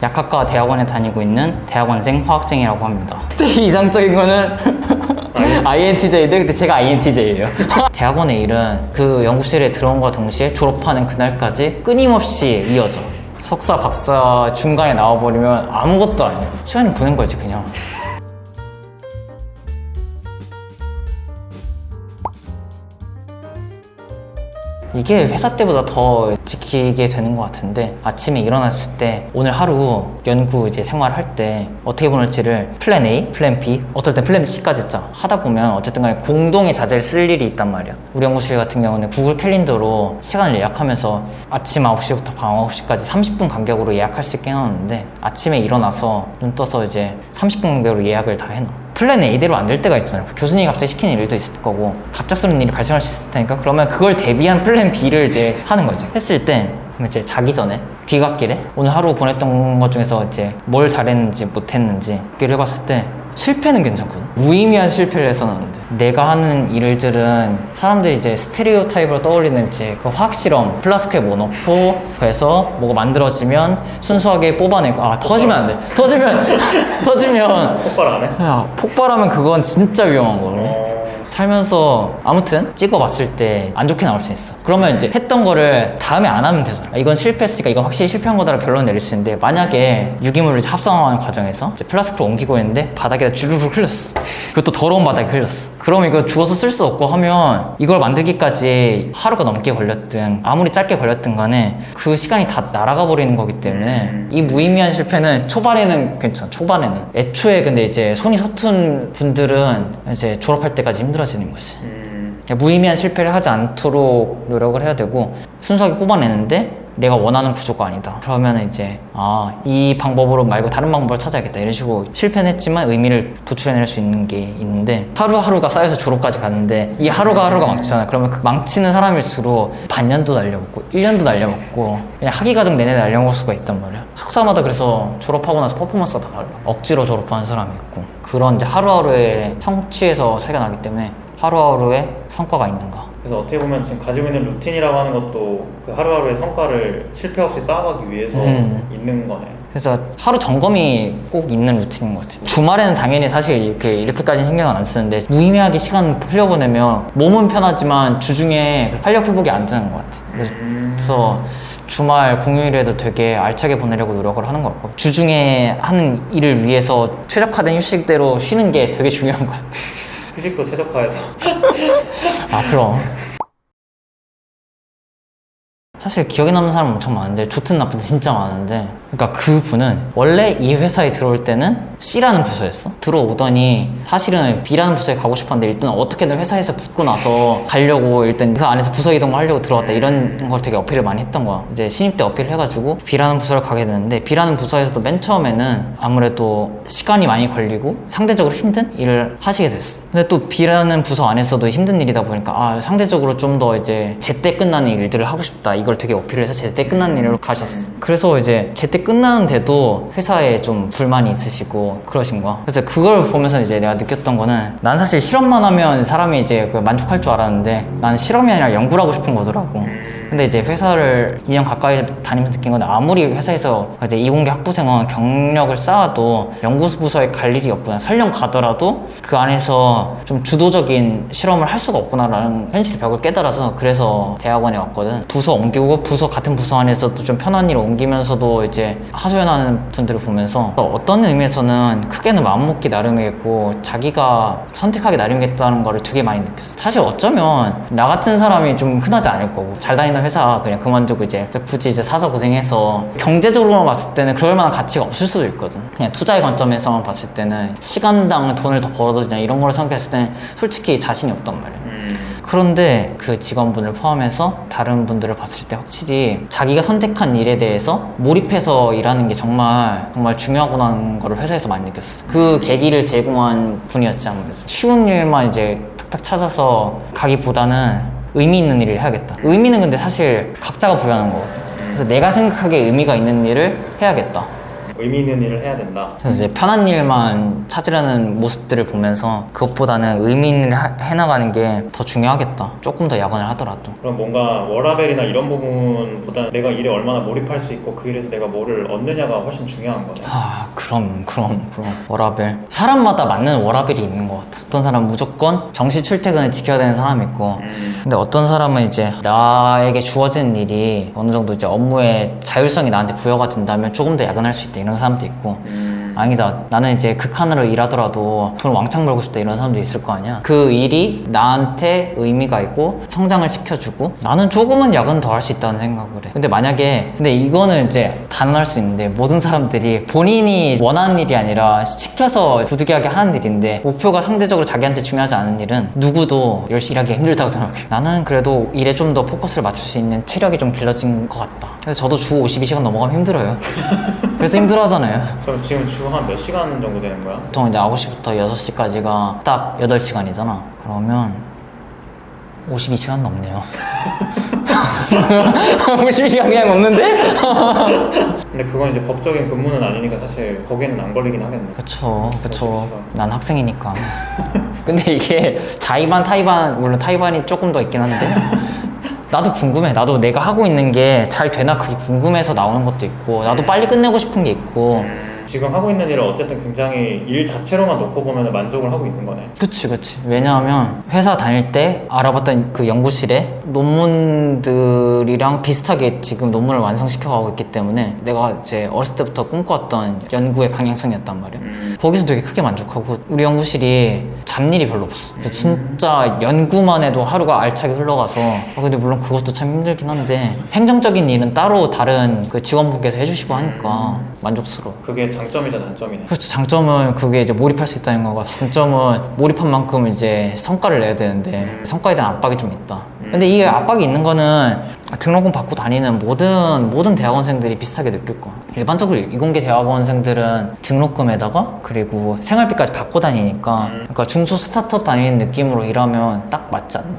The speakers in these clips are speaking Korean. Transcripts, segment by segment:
약학과 대학원에 다니고 있는 대학원생 화학쟁이라고 합니다. 되게 이상적인 거는 INTJ인데 근데 제가 INTJ예요. 대학원의 일은 그 연구실에 들어온과 동시에 졸업하는 그날까지 끊임없이 이어져. 석사, 박사 중간에 나와버리면 아무것도 아니에요. 시간을 보낸 거지 그냥. 이게 회사 때보다 더 지키게 되는 것 같은데, 아침에 일어났을 때 오늘 하루 연구 이제 생활할 때 어떻게 보낼지를 플랜 A, 플랜 B, 어떨 땐 플랜 C까지 짜. 하다 보면 어쨌든 간에 공동의 자재를 쓸 일이 있단 말이야. 우리 연구실 같은 경우는 구글 캘린더로 시간을 예약하면서 아침 9시부터 밤 9시까지 30분 간격으로 예약할 수 있게 해놨는데, 아침에 일어나서 눈 떠서 이제 30분 간격으로 예약을 다 해놔. 플랜 A대로 안 될 때가 있잖아요. 교수님이 갑자기 시키는 일도 있을 거고 갑작스러운 일이 발생할 수 있을 테니까, 그러면 그걸 대비한 플랜 B를 이제 하는 거지. 했을 때 그럼 이제 자기 전에 귀갓길에 오늘 하루 보냈던 것 중에서 이제 뭘 잘했는지 못했는지 얘기를 해봤을 때 실패는 괜찮거든. 무의미한 실패를 해서는 안 돼. 내가 하는 일들은 사람들이 이제 스테레오 타입으로 떠올리는 이제 그 화학실험 플라스크에 뭐 넣고 그래서 뭐가 만들어지면 순수하게 뽑아내고, 터지면 안 돼. 터지면 폭발 안 해? 야, 폭발하면 그건 진짜 위험한 거거든. 살면서 아무튼 찍어봤을 때 안 좋게 나올 수 있어. 그러면 이제 했던 거를 다음에 안 하면 되잖아. 이건 실패했으니까 이건 확실히 실패한 거다라 결론 내릴 수 있는데, 만약에 유기물을 이제 합성하는 과정에서 이제 플라스틱을 옮기고 있는데 바닥에다 주르륵 흘렸어. 그것도 더러운 바닥에 흘렸어. 그럼 이거 주워서 쓸 수 없고 하면 이걸 만들기까지 하루가 넘게 걸렸든 아무리 짧게 걸렸든 간에 그 시간이 다 날아가 버리는 거기 때문에 이 무의미한 실패는 초반에는 괜찮아. 초반에는. 애초에 근데 이제 손이 서툰 분들은 이제 졸업할 때까지 힘들어지는 거지. 무의미한 실패를 하지 않도록 노력을 해야 되고, 순수하게 뽑아내는데 내가 원하는 구조가 아니다. 그러면 이제 이 방법으로 말고 다른 방법을 찾아야겠다. 이런 식으로 실패는 했지만 의미를 도출해낼 수 있는 게 있는데, 하루하루가 쌓여서 졸업까지 갔는데 이 하루가 망치잖아. 그러면 그 망치는 사람일수록 반년도 날려먹고 1년도 날려먹고 그냥 학위 과정 내내 날려먹을 수가 있단 말이야. 석사마다 그래서 졸업하고 나서 퍼포먼스가 다 달라. 억지로 졸업하는 사람이 있고, 그런 이제 하루하루의 성취에서 살게 나기 때문에 하루하루의 성과가 있는가. 그래서 어떻게 보면 지금 가지고 있는 루틴이라고 하는 것도 그 하루하루의 성과를 실패 없이 쌓아가기 위해서 있는 거네. 그래서 하루 점검이 꼭 있는 루틴인 것 같아요. 주말에는 당연히 사실 이렇게까지 신경을 안 쓰는데, 무의미하게 시간 흘려보내면 몸은 편하지만 주중에 활력 회복이 안 되는 것 같아요. 그래서 주말 공휴일에도 되게 알차게 보내려고 노력을 하는 것 같고, 주중에 하는 일을 위해서 최적화된 휴식대로 쉬는 게 되게 중요한 것 같아요. 휴식도 최적화해서. 그럼. 사실 기억에 남는 사람은 엄청 많은데, 좋든 나쁘든 진짜 많은데, 그러니까 그분은 원래 이 회사에 들어올 때는 C라는 부서였어. 들어오더니 사실은 B라는 부서에 가고 싶었는데 일단 어떻게든 회사에서 붙고 나서 가려고 일단 그 안에서 부서 이동을 하려고 들어왔다, 이런 걸 되게 어필을 많이 했던 거야. 이제 신입 때 어필을 해가지고 B라는 부서를 가게 되는데, B라는 부서에서도 맨 처음에는 아무래도 시간이 많이 걸리고 상대적으로 힘든 일을 하시게 됐어. 근데 또 B라는 부서 안에서도 힘든 일이다 보니까 상대적으로 좀 더 이제 제때 끝나는 일들을 하고 싶다, 이걸 되게 어필을 해서 제때 끝나는 일로 가셨어. 그래서 이제 제때 끝나는데도 회사에 좀 불만이 있으시고 그러신 거야. 그래서 그걸 보면서 이제 내가 느꼈던 거는, 난 사실 실험만 하면 사람이 이제 만족할 줄 알았는데 나는 실험이 아니라 연구를 하고 싶은 거더라고. 근데 이제 회사를 2년 가까이 다니면서 느낀 건, 아무리 회사에서 이제 이공계 학부생은 경력을 쌓아도 연구부서에 갈 일이 없구나. 설령 가더라도 그 안에서 좀 주도적인 실험을 할 수가 없구나라는 현실 벽을 깨달아서, 그래서 대학원에 왔거든. 부서 옮기고 같은 부서 안에서도 좀 편한 일을 옮기면서도 이제 하소연하는 분들을 보면서 어떤 의미에서는 크게는 마음먹기 나름이겠고 자기가 선택하기 나름이겠다는 거를 되게 많이 느꼈어. 사실 어쩌면 나 같은 사람이 좀 흔하지 않을 거고, 잘 다니는 회사 그냥 그만두고 이제 굳이 이제 사서 고생해서 경제적으로만 봤을 때는 그럴 만한 가치가 없을 수도 있거든. 그냥 투자의 관점에서만 봤을 때는 시간당 돈을 더 벌어들이냐 이런 걸 생각했을 때는 솔직히 자신이 없단 말이야. 그런데 그 직원분을 포함해서 다른 분들을 봤을 때 확실히 자기가 선택한 일에 대해서 몰입해서 일하는 게 정말 중요하구나는 걸 회사에서 많이 느꼈어. 그 계기를 제공한 분이었지. 아무래도 쉬운 일만 이제 탁탁 찾아서 가기보다는 의미 있는 일을 해야겠다. 의미는 근데 사실 각자가 부여하는 거거든. 그래서 내가 생각하기에 의미가 있는 일을 해야겠다. 의미 있는 일을 해야 된다. 그래서 이제 편한 일만 찾으려는 모습들을 보면서 그것보다는 의미 있는 일을 해나가는 게 더 중요하겠다. 조금 더 야근을 하더라도. 그럼 뭔가 워라밸이나 이런 부분보다 내가 일에 얼마나 몰입할 수 있고 그 일에서 내가 뭐를 얻느냐가 훨씬 중요한 거네. 그럼 워라밸. 사람마다 맞는 워라밸이 있는 것 같아. 어떤 사람은 무조건 정시 출퇴근을 지켜야 되는 사람이 있고, 근데 어떤 사람은 이제 나에게 주어진 일이 어느 정도 이제 업무의 자율성이 나한테 부여가 된다면 조금 더 야근할 수 있다 이런 사람도 있고, 아니다, 나는 이제 극한으로 일하더라도 돈을 왕창 벌고 싶다 이런 사람도 있을 거 아니야. 그 일이 나한테 의미가 있고 성장을 시켜주고 나는 조금은 야근 더 할 수 있다는 생각을 해. 근데 이거는 이제 단언할 수 있는데, 모든 사람들이 본인이 원하는 일이 아니라 시켜서 부득이하게 하는 일인데 목표가 상대적으로 자기한테 중요하지 않은 일은 누구도 열심히 일하기 힘들다고 생각해. 나는 그래도 일에 좀 더 포커스를 맞출 수 있는 체력이 좀 길러진 것 같다. 그래서 저도 주 52시간 넘어가면 힘들어요. 그래서 힘들어 하잖아요. 그럼 지금 주 한 몇 시간 정도 되는 거야? 보통 이제 9시부터 6시까지가 딱 8시간이잖아. 그러면 52시간 넘네요. 52시간 그냥 넘는데? 근데 그건 이제 법적인 근무는 아니니까 사실 거기에는 안 걸리긴 하겠네. 그쵸. 난 학생이니까. 근데 이게 자의반, 타의반, 물론 타의반이 조금 더 있긴 한데, 나도 궁금해. 나도 내가 하고 있는 게 잘 되나 그게 궁금해서 나오는 것도 있고, 나도 빨리 끝내고 싶은 게 있고. 지금 하고 있는 일을 어쨌든 굉장히 일 자체로만 놓고 보면 만족을 하고 있는 거네. 그치. 왜냐하면 회사 다닐 때 알아봤던 그 연구실에 논문들이랑 비슷하게 지금 논문을 완성시켜가고 있기 때문에 내가 이제 어렸을 때부터 꿈꿔왔던 연구의 방향성이었단 말이야. 거기서 되게 크게 만족하고, 우리 연구실이 잡일이 별로 없어. 진짜 연구만 해도 하루가 알차게 흘러가서, 근데 물론 그것도 참 힘들긴 한데 행정적인 일은 따로 다른 그 직원분께서 해주시고 하니까 만족스러워. 그게 장점이자 단점이네. 그렇죠. 장점은 그게 이제 몰입할 수 있다는 거고, 단점은 몰입한 만큼 이제 성과를 내야 되는데 성과에 대한 압박이 좀 있다. 근데 이게 압박이 있는 거는 등록금 받고 다니는 모든 대학원생들이 비슷하게 느낄 거야. 일반적으로 이공계 대학원생들은 등록금에다가 그리고 생활비까지 받고 다니니까, 그러니까 중소 스타트업 다니는 느낌으로 일하면 딱 맞지 않나.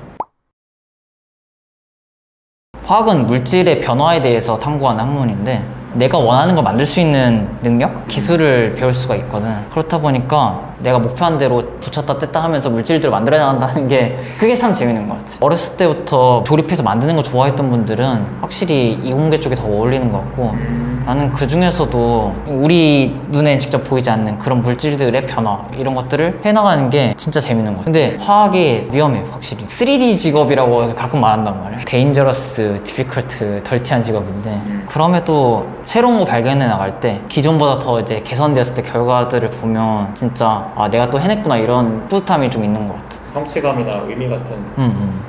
화학은 물질의 변화에 대해서 탐구하는 학문인데, 내가 원하는 걸 만들 수 있는 능력? 기술을 배울 수가 있거든. 그렇다 보니까 내가 목표한 대로 붙였다 뗐다 하면서 물질들을 만들어 나간다는 게, 그게 참 재밌는 것 같아. 어렸을 때부터 조립해서 만드는 걸 좋아했던 분들은 확실히 이공계 쪽에 더 어울리는 것 같고, 나는 그 중에서도 우리 눈에 직접 보이지 않는 그런 물질들의 변화, 이런 것들을 해나가는 게 진짜 재밌는 것 같아. 근데 화학이 위험해, 확실히. 3D 직업이라고 가끔 말한단 말이야. 데인저러스, 디피컬트, 덜티한 직업인데, 그럼에도 새로운 거 발견해 나갈 때 기존보다 더 이제 개선되었을 때 결과들을 보면 진짜 내가 또 해냈구나, 이런 뿌듯함이 좀 있는 것 같아. 성취감이나 의미 같은.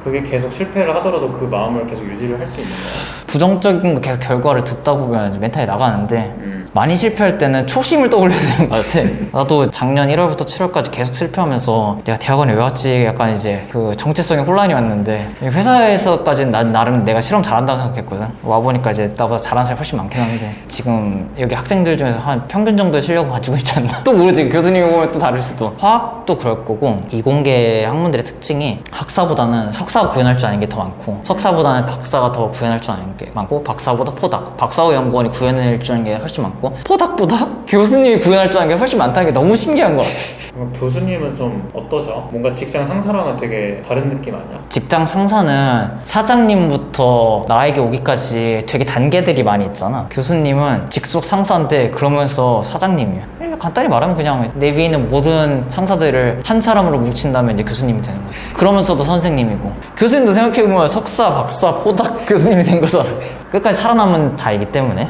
그게 계속 실패를 하더라도 그 마음을 계속 유지를 할 수 있는 거야. 부정적인 거 계속 결과를 듣다 보면 멘탈이 나가는데, 많이 실패할 때는 초심을 떠올려야 되는 것 같아. 나도 작년 1월부터 7월까지 계속 실패하면서 내가 대학원에 왜 왔지? 약간 이제 그 정체성에 혼란이 왔는데, 회사에서까지는 난 나름 내가 실험 잘한다고 생각했거든. 와보니까 이제 나보다 잘하는 사람이 훨씬 많긴 한데, 지금 여기 학생들 중에서 한 평균 정도의 실력을 가지고 있지 않나? 또 모르지. 교수님이 보면 또 다를 수도. 화학도 그럴 거고, 이공계 학문들의 특징이 학사보다는 석사 구현할 줄 아는 게 더 많고, 석사보다는 박사가 더 구현할 줄 아는 게 많고, 박사보다 포닥, 박사후 연구원이 구현할 줄 아는 게 훨씬 많고, 포닥보다 교수님이 구현할 줄 아는 게 훨씬 많다는 게 너무 신기한 것 같아. 그럼 교수님은 좀 어떠셔? 뭔가 직장 상사랑은 되게 다른 느낌 아니야? 직장 상사는 사장님부터 나에게 오기까지 되게 단계들이 많이 있잖아. 교수님은 직속 상사인데 그러면서 사장님이야. 간단히 말하면 그냥 내 위에 있는 모든 상사들을 한 사람으로 뭉친다면 이제 교수님이 되는 거지. 그러면서도 선생님이고, 교수님도 생각해보면 석사, 박사, 포닥 교수님이 된 거잖아. 끝까지 살아남은 자이기 때문에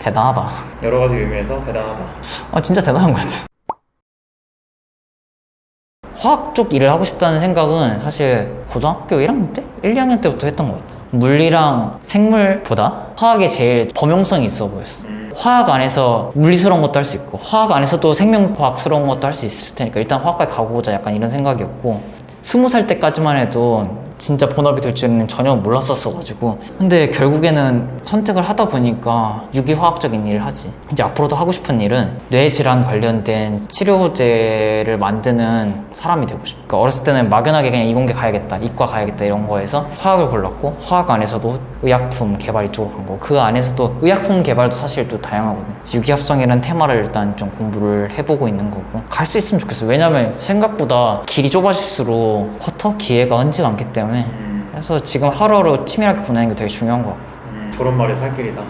대단하다. 여러 가지 의미에서 대단하다. 진짜 대단한 것 같아. 화학 쪽 일을 하고 싶다는 생각은 사실 고등학교 1학년 때? 1, 2학년 때부터 했던 것 같아. 물리랑 생물보다 화학이 제일 범용성이 있어 보였어. 화학 안에서 물리스러운 것도 할 수 있고, 화학 안에서도 생명과학스러운 것도 할 수 있을 테니까 일단 화학과에 가보자, 약간 이런 생각이었고, 20살 때까지만 해도 진짜 본업이 될 줄은 전혀 몰랐었어가지고. 근데 결국에는 선택을 하다 보니까 유기화학적인 일을 하지. 이제 앞으로도 하고 싶은 일은 뇌질환 관련된 치료제를 만드는 사람이 되고 싶어. 그러니까 어렸을 때는 막연하게 그냥 이공계 가야겠다, 이과 가야겠다 이런 거에서 화학을 골랐고, 화학 안에서도 의약품 개발 이쪽으로 간 거고, 그 안에서도 의약품 개발도 사실 또 다양하거든. 유기합성이라는 테마를 일단 좀 공부를 해보고 있는 거고, 갈 수 있으면 좋겠어. 왜냐면 생각보다 길이 좁아질수록 쿼터 기회가 흔치가 않기 때문에. 그래서 지금 하루하루 치밀하게 보내는 게 되게 중요한 것 같고. 졸업말이 살 길이다.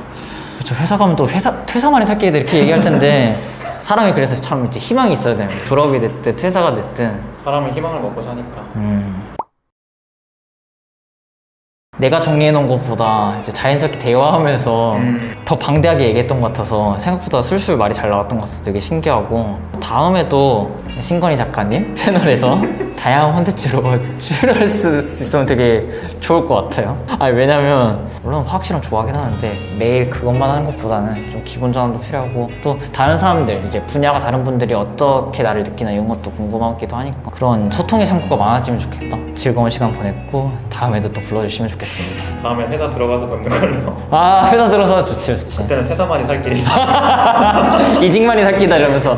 그렇죠. 회사 가면 또 퇴사만이 살 길이다 이렇게 얘기할 텐데 사람이 그래서 참 이제 희망이 있어야 돼요. 졸업이 됐든 퇴사가 됐든. 사람은 희망을 먹고 사니까. 내가 정리해놓은 것보다 이제 자연스럽게 대화하면서 더 방대하게 얘기했던 것 같아서 생각보다 술술 말이 잘 나왔던 것 같아서 되게 신기하고, 다음에도 신건희 작가님 채널에서 다양한 콘텐츠로 출연할 수 있으면 되게 좋을 것 같아요. 아니, 왜냐면 물론 화학 실험 좋아하긴 하는데 매일 그것만 하는 것보다는 좀 기본 전환도 필요하고, 또 다른 사람들 이제 분야가 다른 분들이 어떻게 나를 느끼나 이런 것도 궁금하기도 하니까 그런 소통의 창구가 많아지면 좋겠다. 즐거운 시간 보냈고 다음에도 또 불러주시면 좋겠습니다. 다음에 회사 들어가서 뵙는 걸로. 아, 회사 들어서 좋지. 그때는 퇴사만이 살 길이다. 이직만이 살기다 이러면서